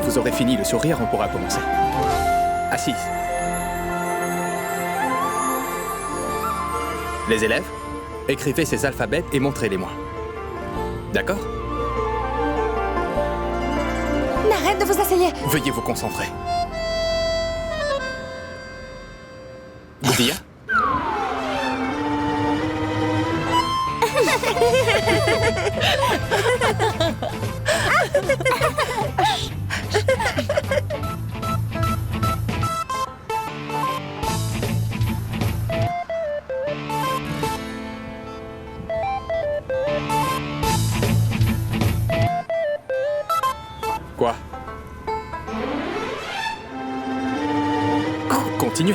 vous aurez fini le sourire, on pourra commencer. Assise. Les élèves, écrivez ces alphabets et montrez-les-moi. D'accord? Naren, ne vous asseyez. Veuillez vous concentrer. Goudia? Quoi? Continuez.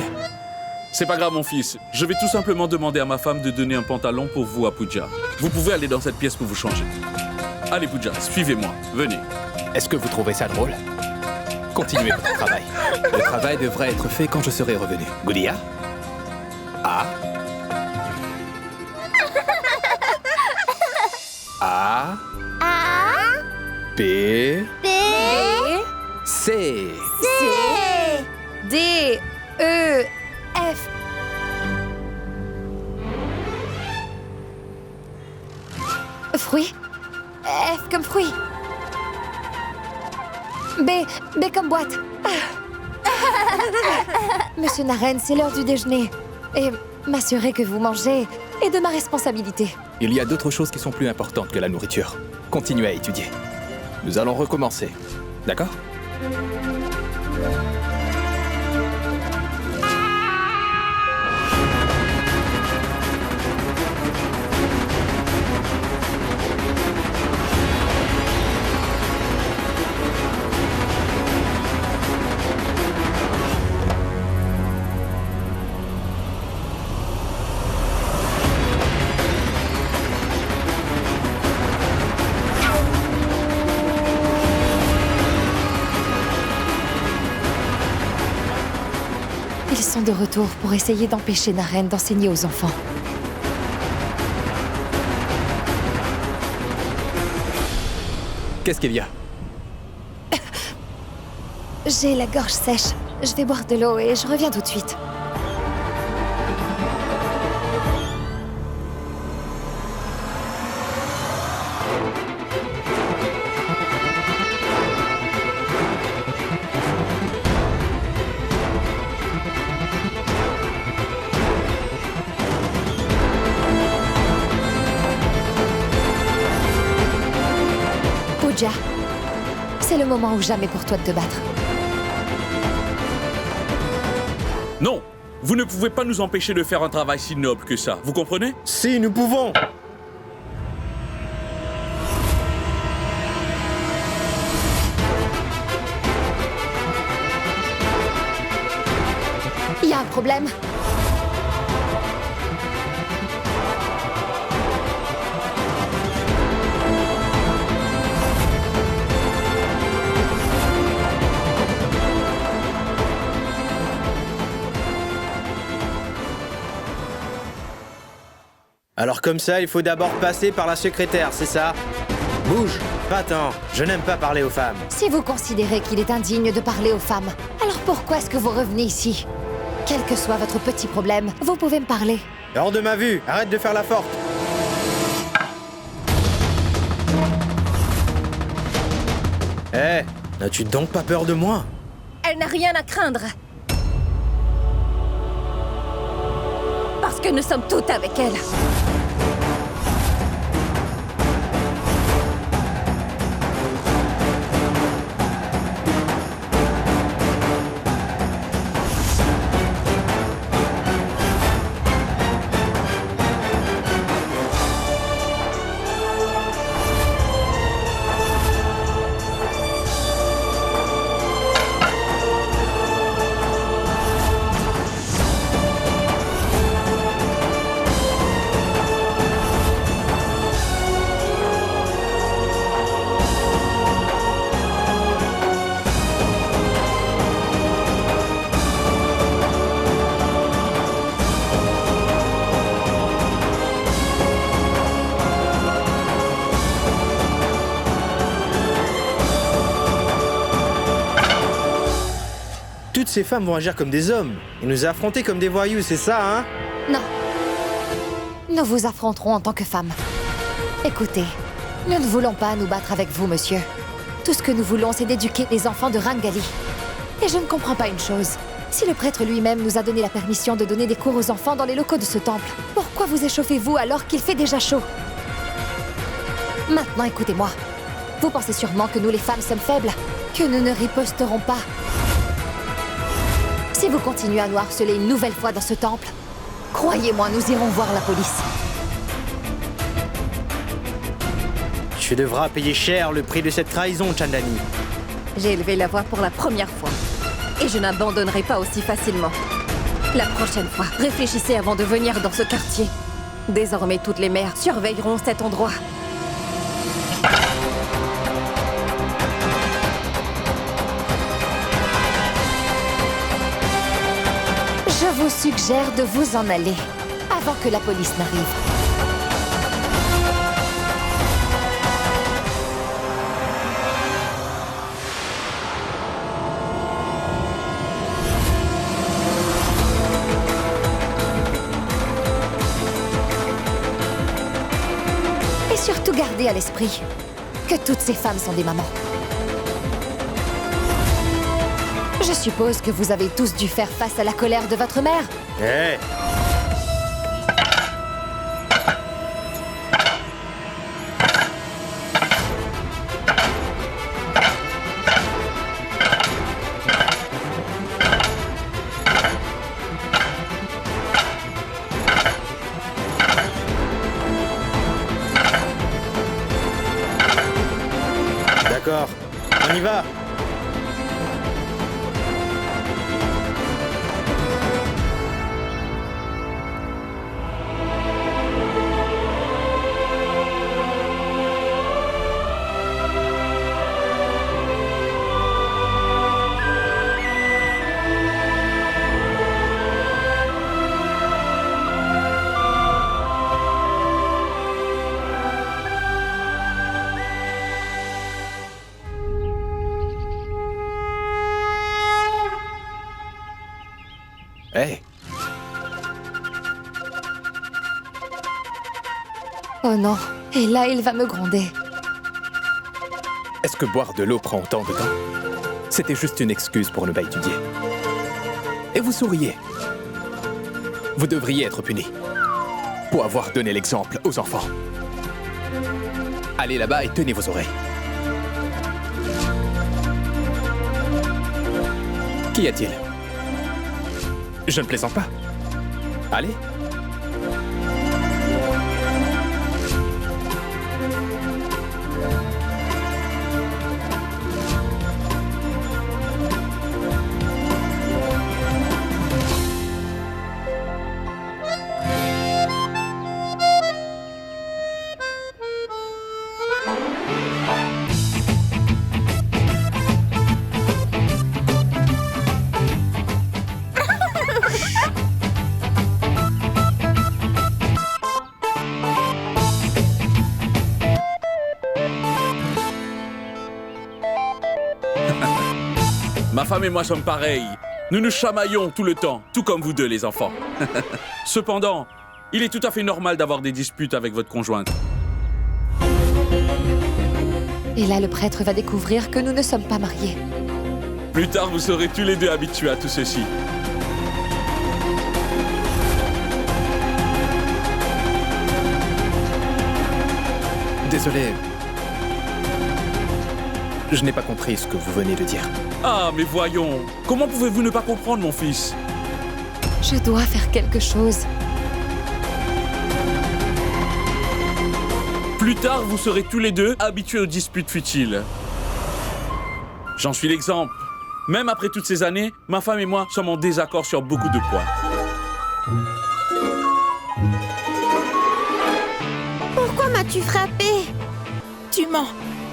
C'est pas grave, mon fils. Je vais tout simplement demander à ma femme de donner un pantalon pour vous à Pooja. Vous pouvez aller dans cette pièce pour vous changer. Allez, Pooja, suivez-moi. Venez. Est-ce que vous trouvez ça drôle? Continuez votre travail. Le travail devrait être fait quand je serai revenu. Goudia? A. A. A, B. B, C. C, D, E, F. Fruit. F comme fruit. B comme boîte. Monsieur Naren, c'est l'heure du déjeuner. Et m'assurer que vous mangez est de ma responsabilité. Il y a d'autres choses qui sont plus importantes que la nourriture. Continuez à étudier. Nous allons recommencer. D'accord? Ils sont de retour pour essayer d'empêcher Naren d'enseigner aux enfants. Qu'est-ce qu'il y a? J'ai la gorge sèche. Je vais boire de l'eau et je reviens tout de suite. Pooja, c'est le moment ou jamais pour toi de te battre. Non, vous ne pouvez pas nous empêcher de faire un travail si noble que ça. Vous comprenez? Si, nous pouvons. Il y a un problème. Alors comme ça, il faut d'abord passer par la secrétaire, c'est ça? Bouge. Pas tant. Je n'aime pas parler aux femmes. Si vous considérez qu'il est indigne de parler aux femmes, alors pourquoi est-ce que vous revenez ici? Quel que soit votre petit problème, vous pouvez me parler. Hors de ma vue. Arrête de faire la forte. N'as-tu donc pas peur de moi? Elle n'a rien à craindre. Parce que nous sommes toutes avec elle. toutes ces femmes vont agir comme des hommes et nous affronter comme des voyous, c'est ça, hein? Non. Nous vous affronterons en tant que femmes. Écoutez, nous ne voulons pas nous battre avec vous, monsieur. Tout ce que nous voulons, c'est d'éduquer les enfants de Rangali. Et je ne comprends pas une chose. Si le prêtre lui-même nous a donné la permission de donner des cours aux enfants dans les locaux de ce temple, pourquoi vous échauffez-vous alors qu'il fait déjà chaud? Maintenant, écoutez-moi. Vous pensez sûrement que nous, les femmes, sommes faibles, que nous ne riposterons pas. Si vous continuez à nous harceler une nouvelle fois dans ce temple, croyez-moi, nous irons voir la police. Tu devras payer cher le prix de cette trahison, Chandani. J'ai élevé la voix pour la première fois. Et je n'abandonnerai pas aussi facilement. La prochaine fois, réfléchissez avant de venir dans ce quartier. Désormais, toutes les mères surveilleront cet endroit. Je vous suggère de vous en aller, avant que la police n'arrive. Et surtout gardez à l'esprit que toutes ces femmes sont des mamans. Je suppose que vous avez tous dû faire face à la colère de votre mère. Hé! D'accord, on y va. Hé, Oh non, et là il va me gronder. est-ce que boire de l'eau prend autant de temps? C'était juste une excuse pour ne pas étudier. Et vous souriez. Vous devriez être puni pour avoir donné l'exemple aux enfants. Allez là-bas et tenez vos oreilles. Qu'y a-t-il? Je ne plaisante pas. Allez. Ma femme et moi sommes pareils. Nous nous chamaillons tout le temps, tout comme vous deux, les enfants. Cependant, il est tout à fait normal d'avoir des disputes avec votre conjointe. Et là le prêtre va découvrir que nous ne sommes pas mariés. Plus tard, vous serez tous les deux habitués à tout ceci. Désolé. Je n'ai pas compris ce que vous venez de dire. Ah, mais voyons, comment pouvez-vous ne pas comprendre, mon fils? Je dois faire quelque chose. Plus tard, vous serez tous les deux habitués aux disputes futiles. J'en suis l'exemple. Même après toutes ces années, ma femme et moi sommes en désaccord sur beaucoup de points. Pourquoi m'as-tu frappé? Tu mens.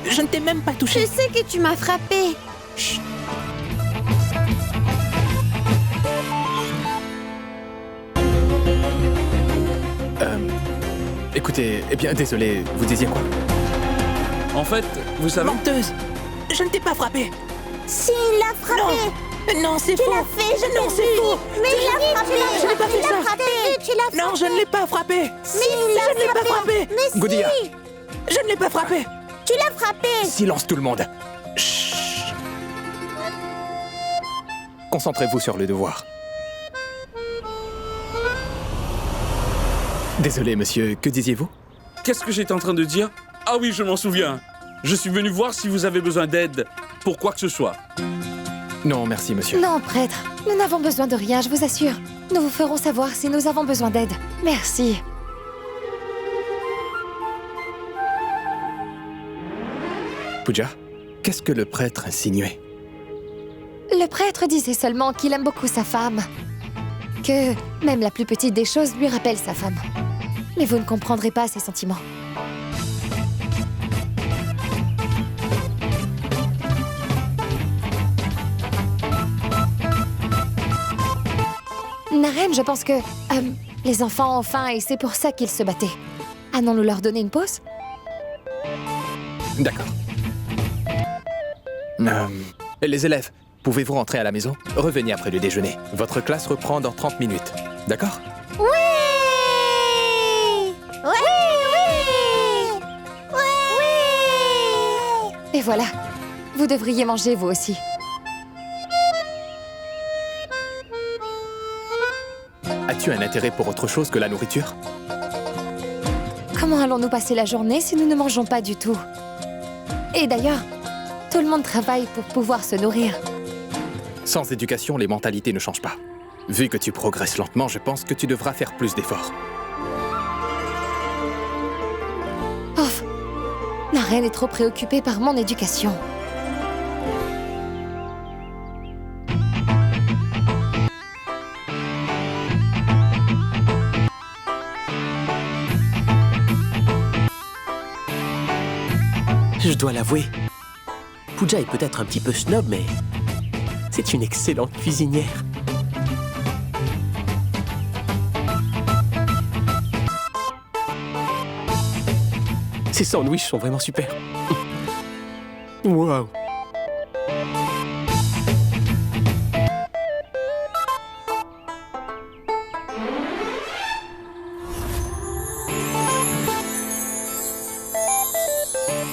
Je ne t'ai même pas Je touché. sais que tu m'as frappé. Chut. Écoutez, eh bien, désolé, vous disiez quoi? En fait, vous savez... Menteuse. Je ne t'ai pas frappé. Si, il l'a frappé. Non, c'est faux. Non, c'est faux. Mais il l'a frappé. Je n'ai pas fait ça. Tu l'as frappé. Non, je ne l'ai pas frappé. Mais Je ne l'ai pas frappé. Mais si. Goudia, Je ne l'ai pas frappé. Tu l'as frappé. silence tout le monde. Chut. Concentrez-vous sur le devoir. Désolé, monsieur, que disiez-vous? Qu'est-ce que j'étais en train de dire? Ah oui, je m'en souviens. Je suis venu voir si vous avez besoin d'aide pour quoi que ce soit. Non, merci, monsieur. Non, prêtre, nous n'avons besoin de rien, je vous assure. Nous vous ferons savoir si nous avons besoin d'aide. Merci. Pooja, qu'est-ce que le prêtre insinuait? Le prêtre disait seulement qu'il aime beaucoup sa femme. Que même la plus petite des choses lui rappelle sa femme. Mais vous ne comprendrez pas ses sentiments. Naren, je pense que... les enfants ont faim et c'est pour ça qu'ils se battaient. Allons-nous leur donner une pause? D'accord. Les élèves, pouvez-vous rentrer à la maison? Revenez après le déjeuner. Votre classe reprend dans 30 minutes. D'accord? Oui. Oui. Oui. Oui. Et voilà. Vous devriez manger, vous aussi. As-tu un intérêt pour autre chose que la nourriture? Comment allons-nous passer la journée si nous ne mangeons pas du tout? Et d'ailleurs, tout le monde travaille pour pouvoir se nourrir. Sans éducation, les mentalités ne changent pas. Vu que tu progresses lentement, je pense que tu devras faire plus d'efforts. Ouf, la reine est trop préoccupée par mon éducation. Je dois l'avouer, Pooja est peut-être un petit peu snob, mais c'est une excellente cuisinière. Ces sandwichs sont vraiment super. Wow.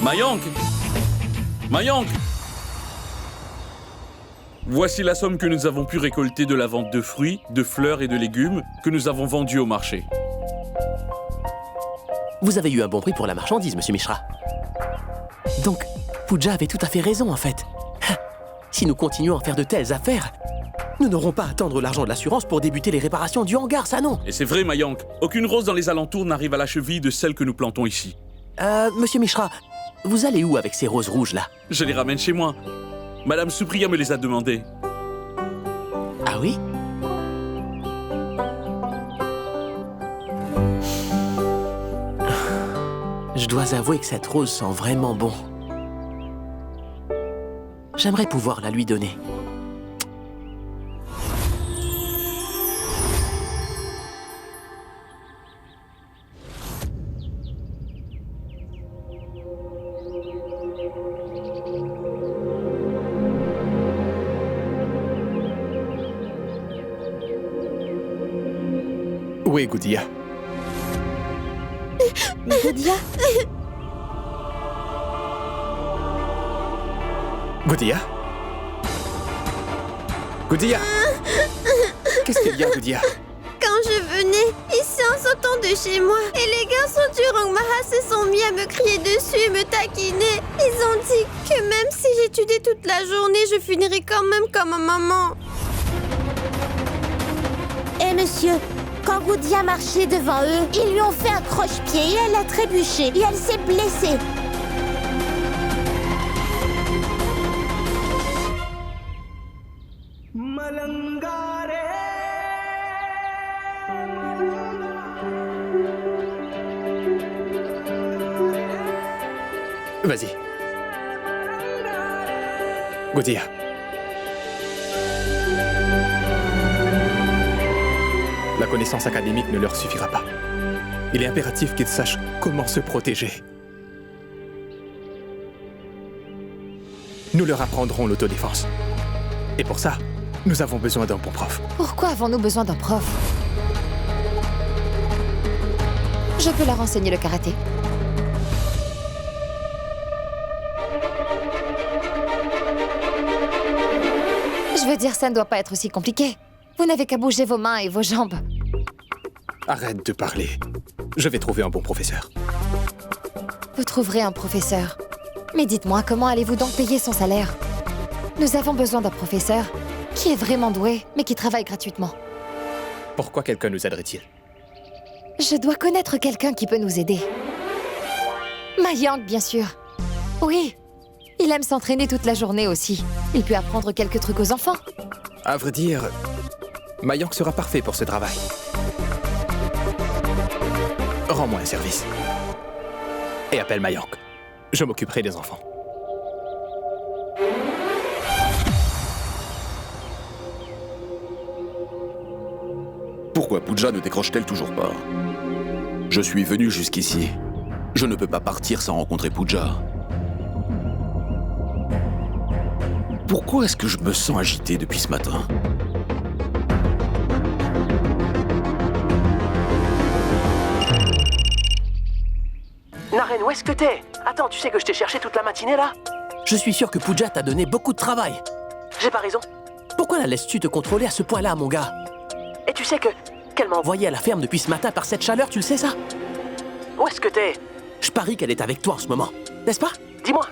Mayank! Mayank! Voici la somme que nous avons pu récolter de la vente de fruits, de fleurs et de légumes que nous avons vendus au marché. Vous avez eu un bon prix pour la marchandise, monsieur Mishra. Donc, Pooja avait tout à fait raison, en fait. Si nous continuons à faire de telles affaires, nous n'aurons pas à attendre l'argent de l'assurance pour débuter les réparations du hangar, ça non. Et c'est vrai, Mayank, aucune rose dans les alentours n'arrive à la cheville de celle que nous plantons ici. Monsieur Mishra, vous allez où avec ces roses rouges, là? Je les ramène chez moi. Madame Supriya me les a demandées. Ah oui? Je dois avouer que cette rose sent vraiment bon. J'aimerais pouvoir la lui donner. Où est Goudia? Goudia? Goudia? Goudia? Qu'est-ce qu'il y a, Goudia? Quand je venais ici en sortant de chez moi, et les garçons du Rangmaha se sont mis à me crier dessus et me taquiner. Ils ont dit que même si j'étudiais toute la journée, je finirais quand même comme ma maman. Eh monsieur, quand Goudia marchait devant eux, ils lui ont fait un croche-pied et elle a trébuché et elle s'est blessée. Vas-y. Goudia. La connaissance académique ne leur suffira pas. Il est impératif qu'ils sachent comment se protéger. Nous leur apprendrons l'autodéfense. Et pour ça, Nous avons besoin d'un bon prof. Pourquoi avons-nous besoin d'un prof? Je peux leur enseigner le karaté. Je veux dire, ça ne doit pas être aussi compliqué. Vous n'avez qu'à bouger vos mains et vos jambes. Arrête de parler. Je vais trouver un bon professeur. Vous trouverez un professeur. Mais dites-moi, comment allez-vous donc payer son salaire? Nous avons besoin d'un professeur qui est vraiment doué, mais qui travaille gratuitement. Pourquoi quelqu'un nous aiderait-il? Je dois connaître quelqu'un qui peut nous aider. Mayank, bien sûr. Oui. Il aime s'entraîner toute la journée aussi. Il peut apprendre quelques trucs aux enfants. À vrai dire, Mayank sera parfait pour ce travail. Rends-moi un service. Et appelle Mayank. Je m'occuperai des enfants. Pourquoi Pooja ne décroche-t-elle toujours pas? Je suis venu jusqu'ici. Je ne peux pas partir sans rencontrer Pooja. Pourquoi est-ce que je me sens agité depuis ce matin? Naren, où est-ce que t'es? Attends, tu sais que je t'ai cherché toute la matinée, là? Je suis sûr que Pooja t'a donné beaucoup de travail. J'ai pas raison. Pourquoi la laisses-tu te contrôler à ce point-là, mon gars? Et tu sais qu'elle m'a envoyé à la ferme depuis ce matin par cette chaleur, tu le sais, ça? Où est-ce que t'es? Je parie qu'elle est avec toi en ce moment, n'est-ce pas? Dis-moi.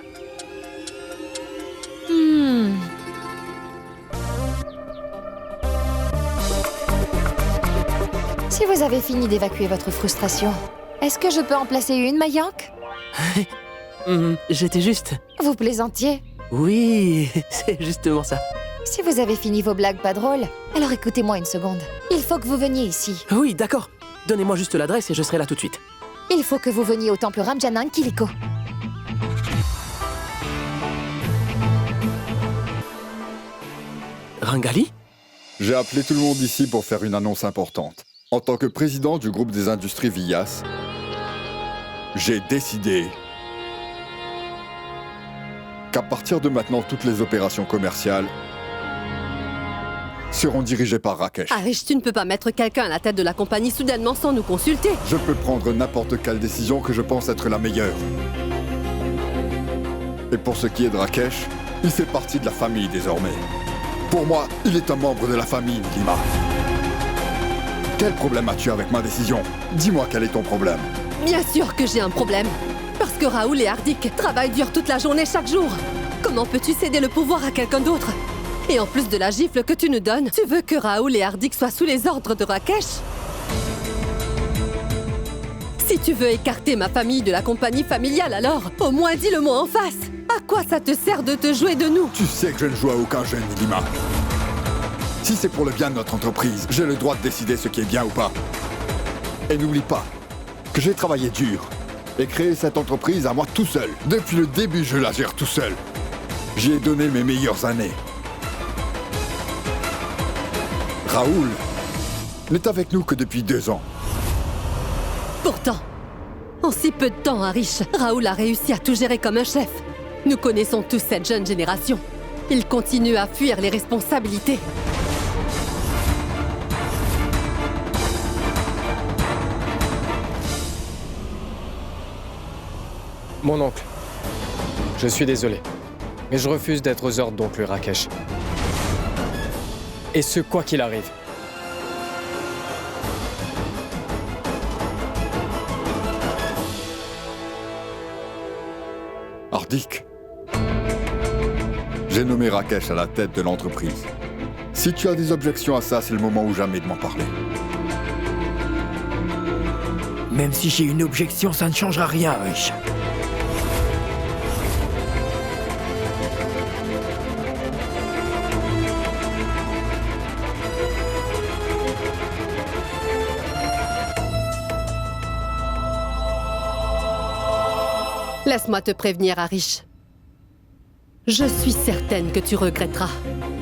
Si vous avez fini d'évacuer votre frustration, est-ce que je peux en placer une, Mayank? J'étais juste... Vous plaisantiez? Oui, c'est justement ça. Si vous avez fini vos blagues pas drôles, alors écoutez-moi une seconde. Il faut que vous veniez ici. Oui, d'accord. Donnez-moi juste l'adresse et je serai là tout de suite. Il faut que vous veniez au temple Ramjanan Kiliko. Rangali? J'ai appelé tout le monde ici pour faire une annonce importante. En tant que président du groupe des industries Vias, j'ai décidé qu'à partir de maintenant, toutes les opérations commerciales seront dirigées par Rakesh. Arish, tu ne peux pas mettre quelqu'un à la tête de la compagnie soudainement sans nous consulter. Je peux prendre n'importe quelle décision que je pense être la meilleure. Et pour ce qui est de Rakesh, il fait partie de la famille désormais. Pour moi, il est un membre de la famille, Nilima. Quel problème as-tu avec ma décision? Dis-moi quel est ton problème. Bien sûr que j'ai un problème. Parce que Raoul et Hardik travaillent dur toute la journée chaque jour. Comment peux-tu céder le pouvoir à quelqu'un d'autre? Et en plus de la gifle que tu nous donnes, tu veux que Raoul et Hardik soient sous les ordres de Rakesh? Si tu veux écarter ma famille de la compagnie familiale, alors au moins dis le mot en face. À quoi ça te sert de te jouer de nous? Tu sais que je ne joue à aucun jeu, Nilima. Si c'est pour le bien de notre entreprise, j'ai le droit de décider ce qui est bien ou pas. Et n'oublie pas que j'ai travaillé dur et créé cette entreprise à moi tout seul. Depuis le début, je la gère tout seul. J'y ai donné mes meilleures années. Raoul n'est avec nous que depuis 2 ans. Pourtant, en si peu de temps, Arish, Raoul a réussi à tout gérer comme un chef. Nous connaissons tous cette jeune génération. Ils continuent à fuir les responsabilités. Mon oncle, je suis désolé, mais je refuse d'être aux ordres d'oncle Rakesh. Et ce, quoi qu'il arrive. Hardik, j'ai nommé Rakesh à la tête de l'entreprise. Si tu as des objections à ça, c'est le moment ou jamais de m'en parler. Même si j'ai une objection, ça ne changera rien, Arish. Laisse-moi te prévenir, Arish. Je suis certaine que tu regretteras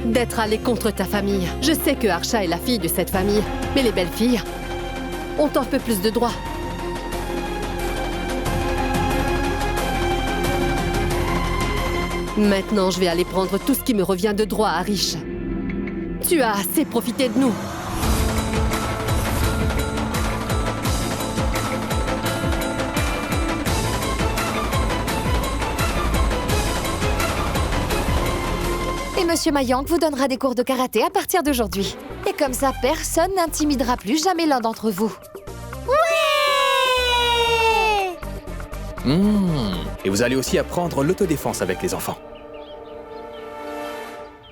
d'être allé contre ta famille. Je sais que Harsha est la fille de cette famille, mais les belles filles ont un peu plus de droits. Maintenant, je vais aller prendre tout ce qui me revient de droit, Arish. Tu as assez profité de nous. Et Monsieur Mayank vous donnera des cours de karaté à partir d'aujourd'hui. Et comme ça, personne n'intimidera plus jamais l'un d'entre vous. Et vous allez aussi apprendre l'autodéfense avec les enfants.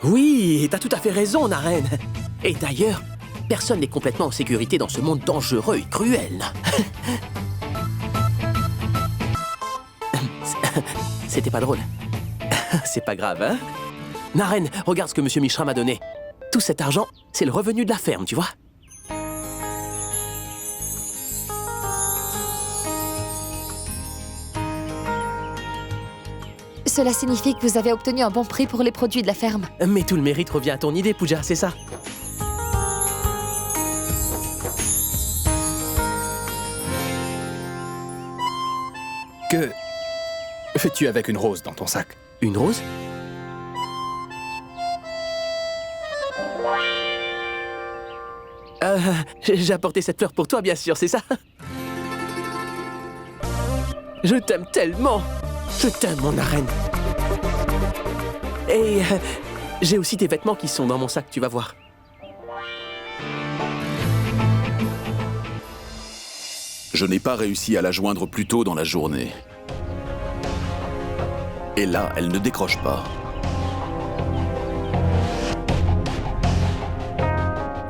Oui, t'as tout à fait raison, Naren. Et d'ailleurs, personne n'est complètement en sécurité dans ce monde dangereux et cruel. C'était pas drôle. C'est pas grave, hein? Naren, regarde ce que Monsieur Mishra m'a donné. Tout cet argent, c'est le revenu de la ferme, tu vois? Cela signifie que vous avez obtenu un bon prix pour les produits de la ferme. Mais tout le mérite revient à ton idée, Pooja, c'est ça? Que fais-tu avec une rose dans ton sac? Une rose? J'ai apporté cette fleur pour toi, bien sûr, c'est ça? Je t'aime tellement! Je t'aime, mon Naren. Et j'ai aussi tes vêtements qui sont dans mon sac, tu vas voir. Je n'ai pas réussi à la joindre plus tôt dans la journée. Et là, elle ne décroche pas.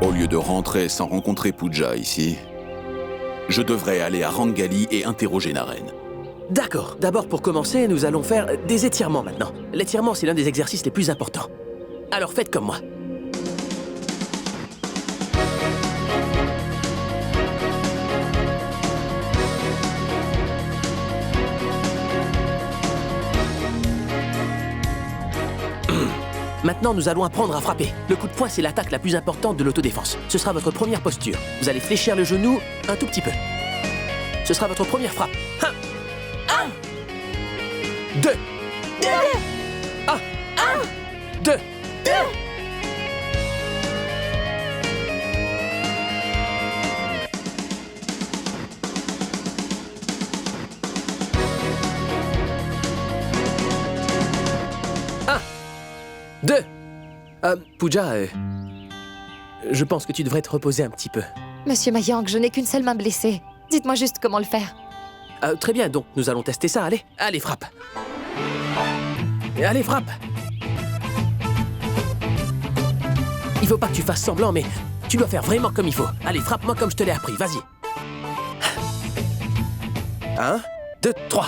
Au lieu de rentrer sans rencontrer Pooja ici, je devrais aller à Rangali et interroger Naren. D'accord. D'abord, pour commencer, nous allons faire des étirements maintenant. L'étirement, c'est l'un des exercices les plus importants. Alors faites comme moi. Maintenant, nous allons apprendre à frapper. Le coup de poing, c'est l'attaque la plus importante de l'autodéfense. Ce sera votre première posture. Vous allez fléchir le genou un tout petit peu. Ce sera votre première frappe. 1, 2, 1, 2, 2. Pooja, je pense que tu devrais te reposer un petit peu. Monsieur Mayank, je n'ai qu'une seule main blessée. Dites-moi juste comment le faire. Très bien, donc nous allons tester ça, allez. Allez, frappe. Et allez, frappe. Il faut pas que tu fasses semblant, mais tu dois faire vraiment comme il faut. Allez, frappe-moi comme je te l'ai appris, vas-y. 1, 2, 3.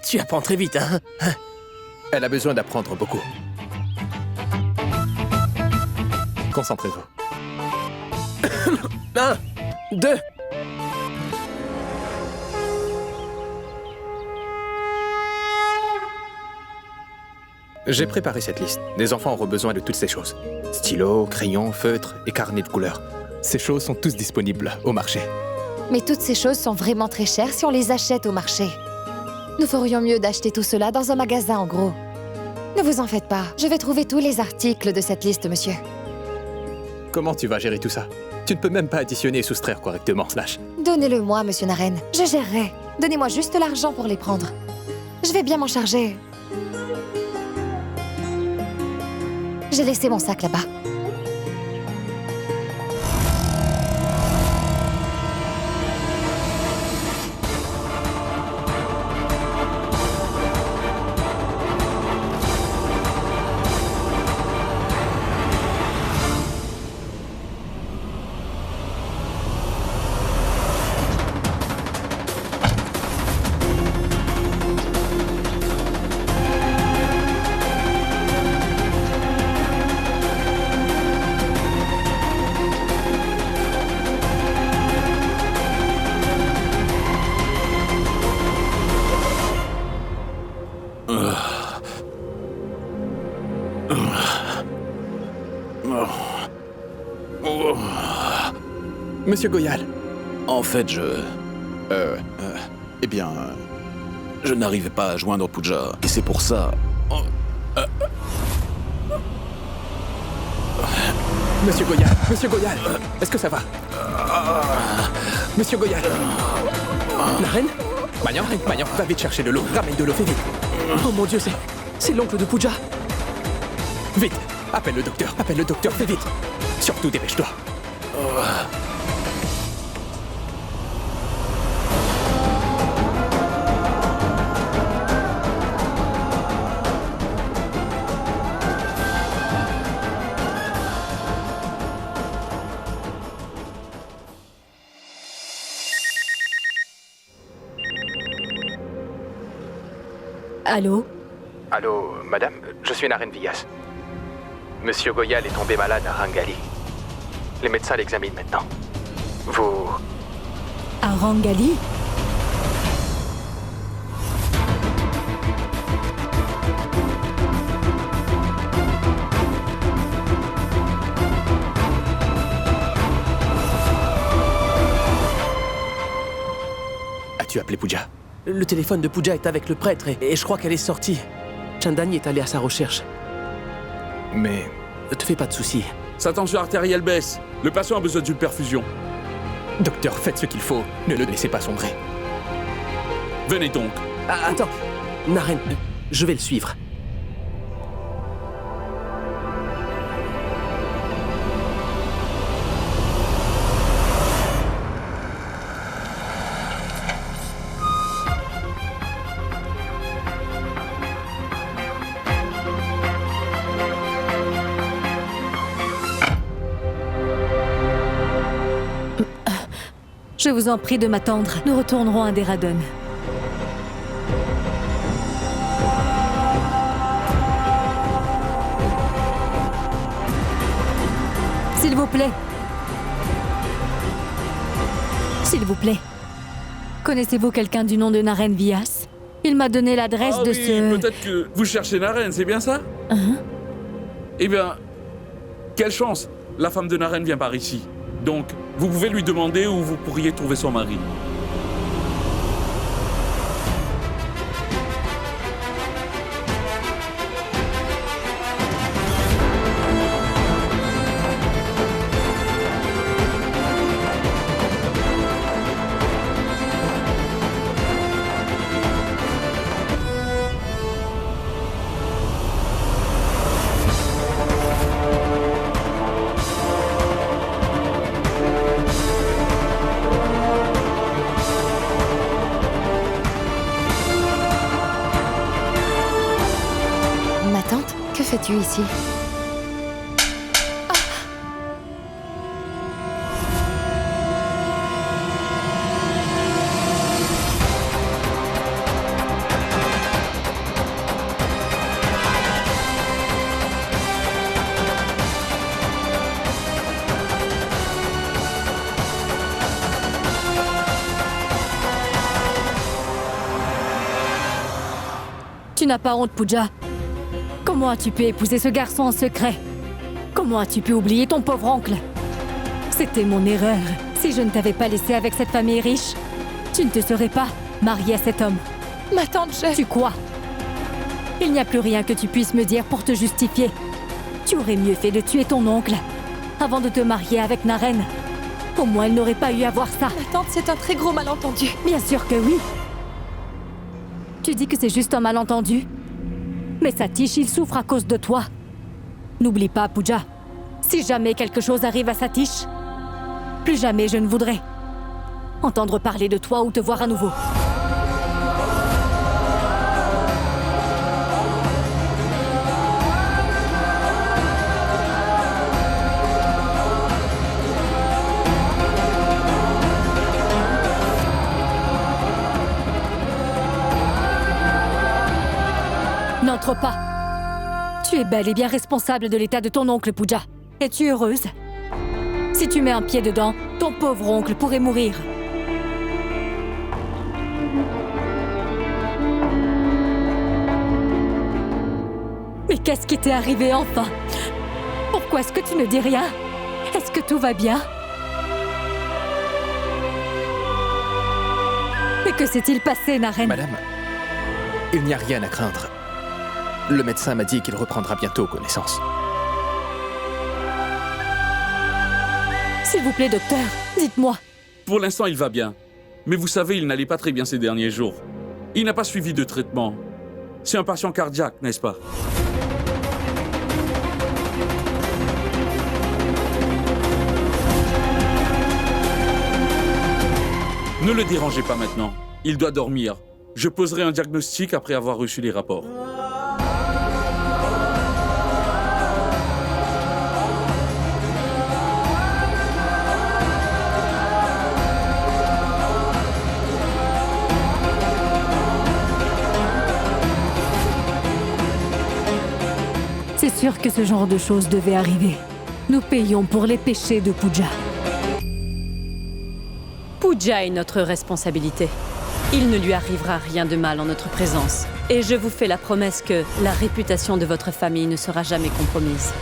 Tu apprends très vite, hein? Elle a besoin d'apprendre beaucoup. Concentrez-vous. 1, 2. J'ai préparé cette liste. Les enfants auront besoin de toutes ces choses. Stylos, crayons, feutres et carnets de couleurs. Ces choses sont tous disponibles au marché. Mais toutes ces choses sont vraiment très chères si on les achète au marché. Nous ferions mieux d'acheter tout cela dans un magasin en gros. Ne vous en faites pas, je vais trouver tous les articles de cette liste, monsieur. Comment tu vas gérer tout ça? Tu ne peux même pas additionner et soustraire correctement, Slash. Donnez-le-moi, monsieur Naren. Je gérerai. Donnez-moi juste l'argent pour les prendre. Je vais bien m'en charger. J'ai laissé mon sac là-bas. Monsieur Goyal. En fait, Je n'arrivais pas à joindre Pooja. Et c'est pour ça... Monsieur Goyal, est-ce que ça va? Monsieur Goyal. Naren? Magnan, va vite chercher de l'eau. Ramène de l'eau, fais vite. Oh mon Dieu, c'est l'oncle de Pooja. Vite, appelle le docteur, fais vite. Surtout dépêche-toi. Allô? Allô, madame, je suis Naren Vyas. Monsieur Goyal est tombé malade à Rangali. Les médecins l'examinent maintenant. Vous... À Rangali? As-tu appelé Pooja? Le téléphone de Pooja est avec le prêtre et je crois qu'elle est sortie. Chandani est allé à sa recherche. Mais... Ne te fais pas de soucis. Sa tension artérielle baisse. Le patient a besoin d'une perfusion. Docteur, faites ce qu'il faut. Ne le laissez pas sombrer. Venez donc. Ah, attends. Naren, je vais le suivre. Je vous en prie de m'attendre. Nous retournerons à Dehradun. S'il vous plaît. S'il vous plaît. Connaissez-vous quelqu'un du nom de Naren Vyas? Il m'a donné l'adresse de ce... Peut-être que vous cherchez Naren, c'est bien ça? Eh bien, quelle chance. La femme de Naren vient par ici. Donc, vous pouvez lui demander où vous pourriez trouver son mari. Que fais-tu ici? Tu n'as pas honte, Pooja? Comment as-tu pu épouser ce garçon en secret? Comment as-tu pu oublier ton pauvre oncle? C'était mon erreur. Si je ne t'avais pas laissé avec cette famille riche, tu ne te serais pas mariée à cet homme. Ma tante, Tu crois? Il n'y a plus rien que tu puisses me dire pour te justifier. Tu aurais mieux fait de tuer ton oncle avant de te marier avec Naren. Au moins, il n'aurait pas eu à voir ça. Ma tante, c'est un très gros malentendu. Bien sûr que oui. Tu dis que c'est juste un malentendu? Mais Satish, il souffre à cause de toi. N'oublie pas, Pooja. Si jamais quelque chose arrive à Satish, plus jamais je ne voudrais entendre parler de toi ou te voir à nouveau. N'entre pas. Tu es bel et bien responsable de l'état de ton oncle, Pooja. Es-tu heureuse? Si tu mets un pied dedans, ton pauvre oncle pourrait mourir. Mais qu'est-ce qui t'est arrivé enfin? Pourquoi est-ce que tu ne dis rien? Est-ce que tout va bien? Mais que s'est-il passé, Naren? Madame, Il n'y a rien à craindre. Le médecin m'a dit qu'il reprendra bientôt connaissance. S'il vous plaît, docteur, dites-moi. Pour l'instant, il va bien. Mais vous savez, il n'allait pas très bien ces derniers jours. Il n'a pas suivi de traitement. C'est un patient cardiaque, n'est-ce pas? Ne le dérangez pas maintenant. Il doit dormir. Je poserai un diagnostic après avoir reçu les rapports. C'est sûr que ce genre de choses devait arriver. Nous payons pour les péchés de Pooja. Pooja est notre responsabilité. Il ne lui arrivera rien de mal en notre présence. Et je vous fais la promesse que la réputation de votre famille ne sera jamais compromise.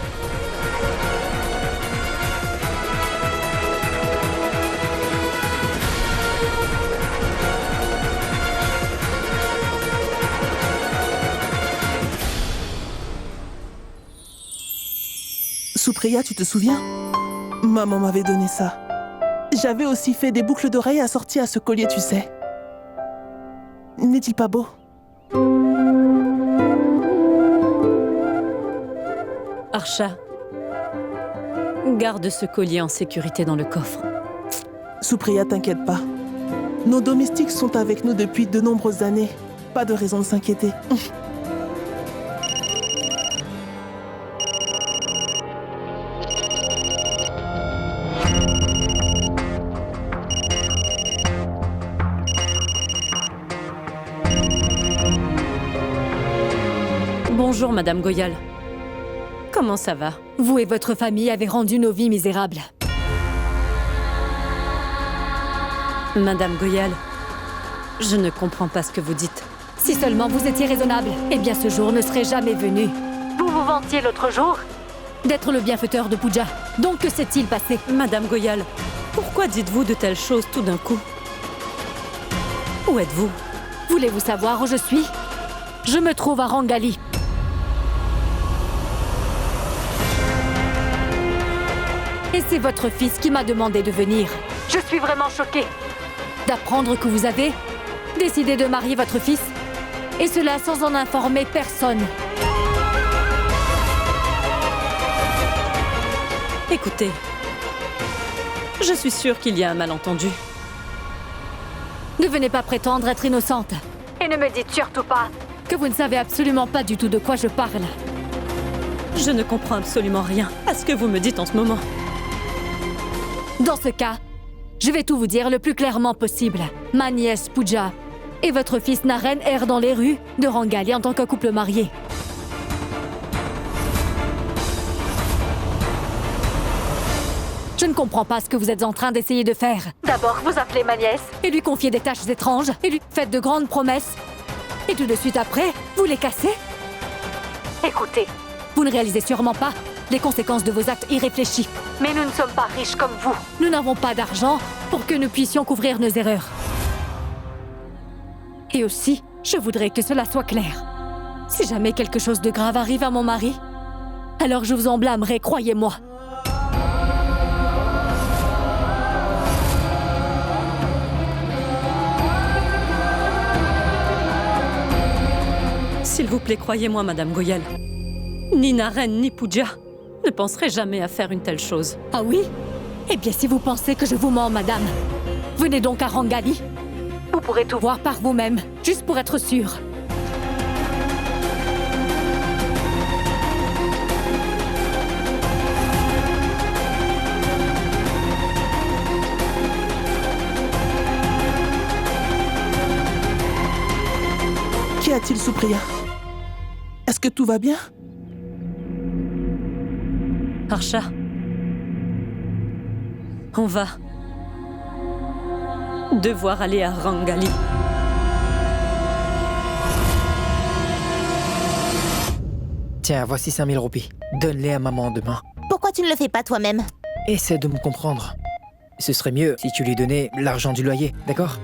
Supriya, tu te souviens? Maman m'avait donné ça. J'avais aussi fait des boucles d'oreilles assorties à ce collier, tu sais. N'est-il pas beau? Harsha, garde ce collier en sécurité dans le coffre. Supriya, t'inquiète pas. Nos domestiques sont avec nous depuis de nombreuses années. Pas de raison de s'inquiéter. Bonjour, Madame Goyal. Comment ça va? Vous et votre famille avez rendu nos vies misérables. Madame Goyal, je ne comprends pas ce que vous dites. Si seulement vous étiez raisonnable, eh bien ce jour ne serait jamais venu. Vous vous vantiez l'autre jour d'être le bienfaiteur de Pooja. Donc que s'est-il passé? Madame Goyal, pourquoi dites-vous de telles choses tout d'un coup? Où êtes-vous? Voulez-vous savoir où je suis? Je me trouve à Rangali. Et c'est votre fils qui m'a demandé de venir. Je suis vraiment choquée d'apprendre que vous avez décidé de marier votre fils, et cela sans en informer personne. Écoutez, je suis sûre qu'il y a un malentendu. Ne venez pas prétendre être innocente. Et ne me dites surtout pas que vous ne savez absolument pas du tout de quoi je parle. Je ne comprends absolument rien à ce que vous me dites en ce moment. Dans ce cas, je vais tout vous dire le plus clairement possible. Ma nièce Pooja et votre fils Naren errent dans les rues de Rangali en tant que couple marié. Je ne comprends pas ce que vous êtes en train d'essayer de faire. D'abord, vous appelez ma nièce et lui confiez des tâches étranges et lui faites de grandes promesses. Et tout de suite après, vous les cassez? Écoutez, vous ne réalisez sûrement pas les conséquences de vos actes irréfléchis. Mais nous ne sommes pas riches comme vous. Nous n'avons pas d'argent pour que nous puissions couvrir nos erreurs. Et aussi, je voudrais que cela soit clair. Si jamais quelque chose de grave arrive à mon mari, alors je vous en blâmerai, croyez-moi. S'il vous plaît, croyez-moi, Madame Goyal. Ni Naren ni Pooja ne penseraient jamais à faire une telle chose. Ah oui? Eh bien, si vous pensez que je vous mens, madame, venez donc à Rangali. Vous pourrez tout voir par vous-même, juste pour être sûr. Qu'y a-t-il, Supriya? Est-ce que tout va bien? Harsha, on va devoir aller à Rangali. Tiens, voici 5000 roupies. Donne-les à maman demain. Pourquoi tu ne le fais pas toi-même? Essaie de me comprendre. Ce serait mieux si tu lui donnais l'argent du loyer, d'accord?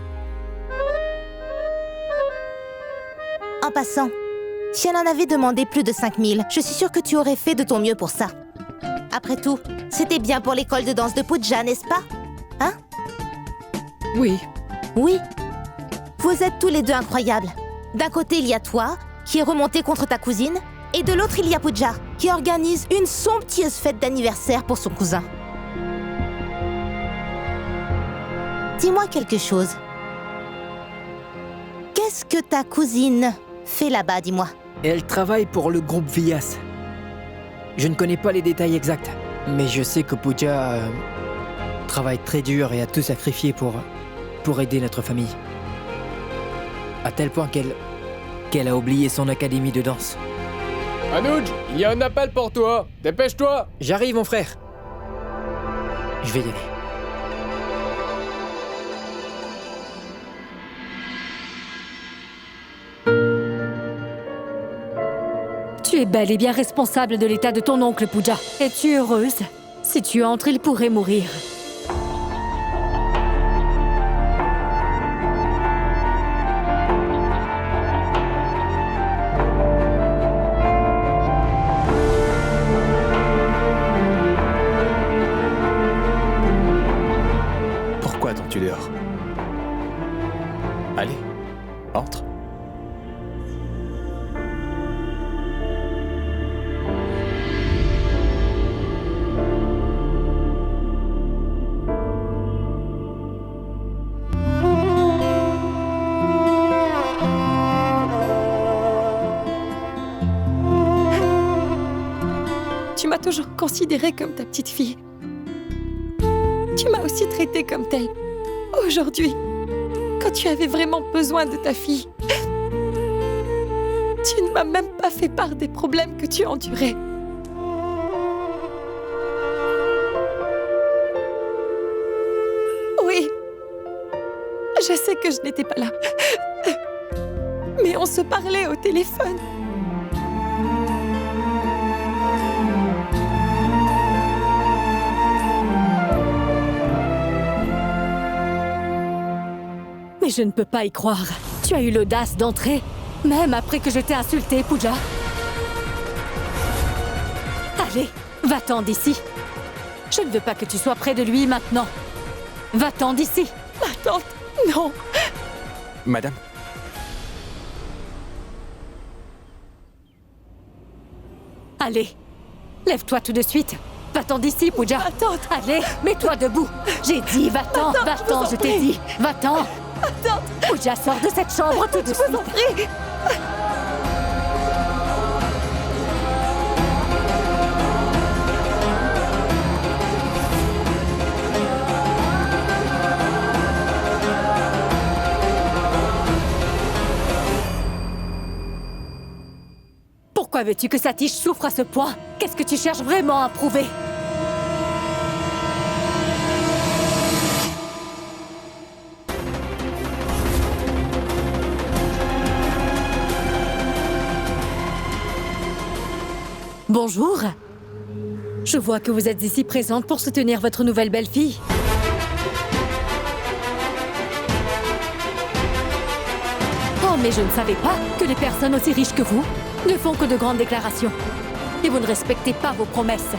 En passant, si elle en avait demandé plus de 5000, je suis sûre que tu aurais fait de ton mieux pour ça. Après tout, c'était bien pour l'école de danse de Pooja, n'est-ce pas? Hein? Oui. Oui. Vous êtes tous les deux incroyables. D'un côté, il y a toi, qui est remonté contre ta cousine, et de l'autre, il y a Pooja, qui organise une somptueuse fête d'anniversaire pour son cousin. Dis-moi quelque chose. Qu'est-ce que ta cousine fait là-bas, dis-moi? Elle travaille pour le groupe Vias. Je ne connais pas les détails exacts, mais je sais que Pooja travaille très dur et a tout sacrifié pour aider notre famille. À tel point qu'elle a oublié son académie de danse. Anuj, il y a un appel pour toi. Dépêche-toi. J'arrive, mon frère. Je vais y aller. Tu es bel et bien responsable de l'état de ton oncle, Pooja. Es-tu heureuse? Si tu entres, il pourrait mourir. Pourquoi attends-tu dehors? Allez, entre. Tu m'as toujours considérée comme ta petite fille. Tu m'as aussi traitée comme telle. Aujourd'hui, quand tu avais vraiment besoin de ta fille, tu ne m'as même pas fait part des problèmes que tu endurais. Oui, je sais que je n'étais pas là. Mais on se parlait au téléphone. Mais je ne peux pas y croire. Tu as eu l'audace d'entrer, même après que je t'ai insulté, Pooja. Allez, va-t'en d'ici. Je ne veux pas que tu sois près de lui maintenant. Va-t'en d'ici. Ma tante, non. Madame? Allez, lève-toi tout de suite. Va-t'en d'ici, Pooja. Attends. Allez, mets-toi debout. J'ai dit, va-t'en, va-t'en, je t'ai dit. Va-t'en. Attends. Pooja, sors de cette chambre tout de suite. Je vous en prie. Pourquoi veux-tu que Satish souffre à ce point? Qu'est-ce que tu cherches vraiment à prouver? Bonjour. Je vois que vous êtes ici présente pour soutenir votre nouvelle belle-fille. Oh, mais je ne savais pas que les personnes aussi riches que vous ne font que de grandes déclarations. Et vous ne respectez pas vos promesses.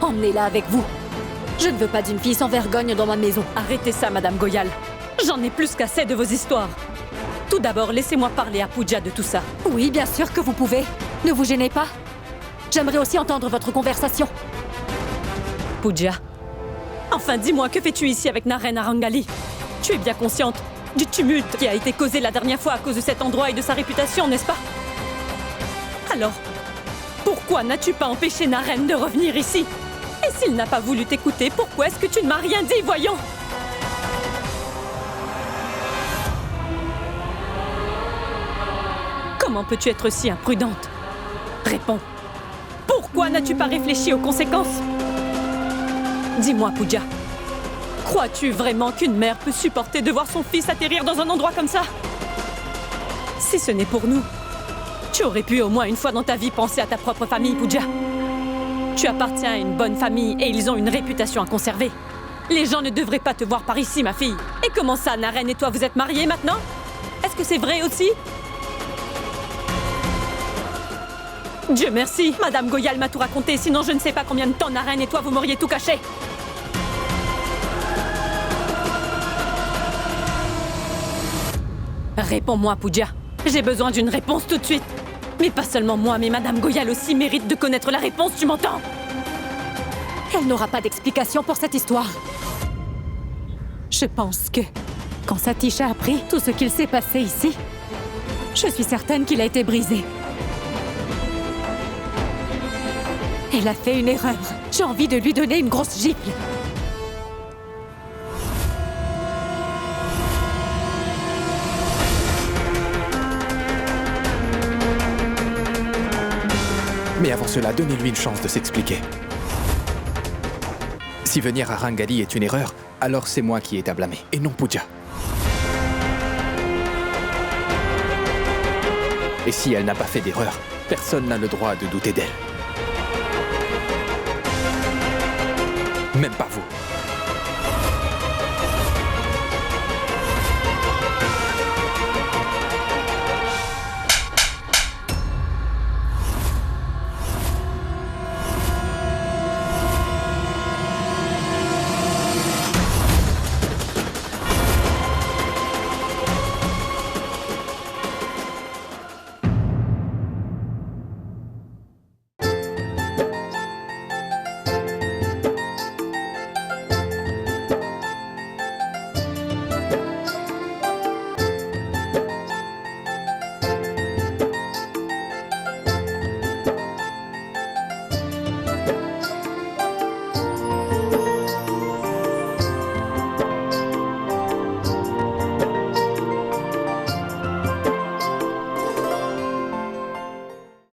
Emmenez-la avec vous. Je ne veux pas d'une fille sans vergogne dans ma maison. Arrêtez ça, Madame Goyal. J'en ai plus qu'assez de vos histoires. Tout d'abord, laissez-moi parler à Pooja de tout ça. Oui, bien sûr que vous pouvez. Ne vous gênez pas. J'aimerais aussi entendre votre conversation. Pooja, enfin dis-moi, que fais-tu ici avec Naren à Rangali? Tu es bien consciente du tumulte qui a été causé la dernière fois à cause de cet endroit et de sa réputation, n'est-ce pas? Alors, pourquoi n'as-tu pas empêché Naren de revenir ici? Et s'il n'a pas voulu t'écouter, pourquoi est-ce que tu ne m'as rien dit, voyons? Comment peux-tu être si imprudente? Réponds. Pourquoi n'as-tu pas réfléchi aux conséquences? Dis-moi, Pooja. Crois-tu vraiment qu'une mère peut supporter de voir son fils atterrir dans un endroit comme ça? Si ce n'est pour nous, tu aurais pu au moins une fois dans ta vie penser à ta propre famille, Pooja. Tu appartiens à une bonne famille et ils ont une réputation à conserver. Les gens ne devraient pas te voir par ici, ma fille. Et comment ça, Naren et toi, vous êtes mariés maintenant? Est-ce que c'est vrai aussi? Dieu merci, Madame Goyal m'a tout raconté, sinon je ne sais pas combien de temps Naren et toi vous m'auriez tout caché. Réponds-moi, Pooja. J'ai besoin d'une réponse tout de suite. Mais pas seulement moi, mais Madame Goyal aussi mérite de connaître la réponse, tu m'entends? Elle n'aura pas d'explication pour cette histoire. Je pense que quand Satish a appris tout ce qu'il s'est passé ici, je suis certaine qu'il a été brisé. Elle a fait une erreur. J'ai envie de lui donner une grosse gifle. Mais avant cela, donnez-lui une chance de s'expliquer. Si venir à Rangali est une erreur, alors c'est moi qui ai à blâmer, et non Pooja. Et si elle n'a pas fait d'erreur, personne n'a le droit de douter d'elle. Même pas vous.